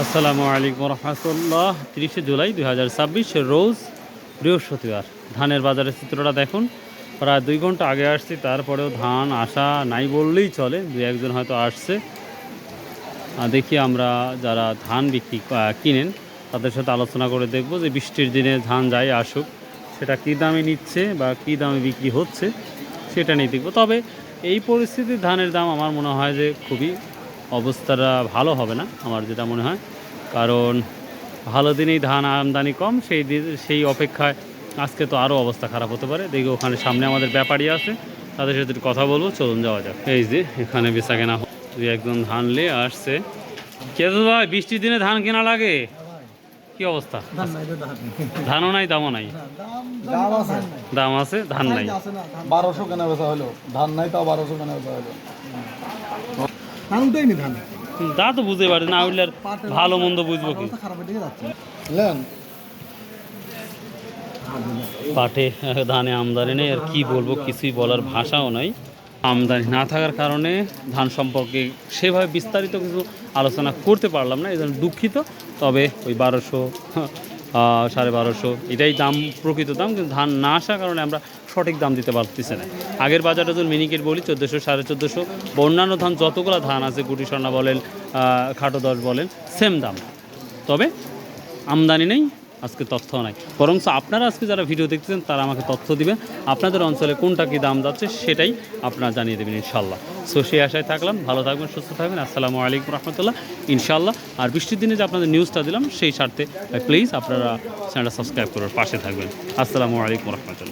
আসসালামু আলাইকুম রহমতুল্লাহ। 30 জুলাই 2026 রোজ বৃহস্পতিবার। ধানের বাজারের চিত্রটা দেখুন। প্রায় 2 ঘন্টা আগে আসছি, তারপরেও ধান আসা নাই বললেই চলে। দু একজন হয়তো আসছে। দেখি আমরা যারা ধান কিনেন তাদের সাথে আলোচনা করে দেখব যে বৃষ্টির দিনে ধান যাই আসুক সেটা কী দামে নিচ্ছে বা কী দামে বিক্রি হচ্ছে সেটা নিয়ে দেখব। তবে এই পরিস্থিতির ধানের দাম আমার মনে হয় যে খুবই অবস্থাটা ভালো হবে না, আমার যেটা মনে হয়। কারণ ভালো দিনেই ধান আমদানি কম, সেই অপেক্ষায় আজকে তো আরও অবস্থা খারাপ হতে পারে। দেখি ওখানে সামনে আমাদের ব্যাপারী আছে, তাদের সাথে একটু কথা বলবো। চলুন যাওয়া যাক। এই যে এখানে বেচা কেনা দুই একজন ধান নিয়ে আসছে। কেদু ভাই, বৃষ্টির দিনে ধান কেনা লাগে? কি অবস্থা? ধানও নাই, দামও নাই। দাম আছে, ধান নাই। 1200 কেনা বেচা হলো, ধান নাই তাও 1200 কেনা বেচা হলো। তা তো বুঝতে পারি না, উঠলে আর ভালো মন্দ বুঝবো কি? পাটে ধানে আমদানি নেই, আর কি বলবো, কিছুই বলার ভাষাও নাই। আমদানি না থাকার কারণে ধান সম্পর্কে সেভাবে বিস্তারিত কিছু আলোচনা করতে পারলাম না, এই জন্য দুঃখিত। তবে ওই 1200 1250 এটাই দাম, প্রকৃত দাম। কিন্তু ধান না আসার কারণে আমরা সঠিক দাম দিতে পারতেছি না। আগের বাজারটা যদি মিনিকেট বলি 1400 1450, বা অন্যান্য ধান যতগুলো ধান আছে, গুটি সোনা বলেন, খাটো 10 বলেন, সেম দাম। তবে আমদানি নেই, আজকে তথ্য নাই। বরং আপনারা আজকে যারা ভিডিও দেখতেছেন তারা আমাকে তথ্য দিবেন, আপনাদের অঞ্চলে কোনটা কী দাম যাচ্ছে সেটাই আপনারা জানিয়ে দেবেন ইনশাল্লাহ। সো সেই আশায় থাকলাম। ভালো থাকবেন, সুস্থ থাকবেন। আসসালামু আলাইকুম রহমতুল্লাহ। ইনশাল্লাহ। আর বৃষ্টির দিনে যে আপনাদের নিউজটা দিলাম সেই স্বার্থে প্লিজ আপনারা চ্যানেলটা সাবস্ক্রাইব করার পাশে থাকবেন। আসসালামু আলাইকুম রহমতুল্লাহ।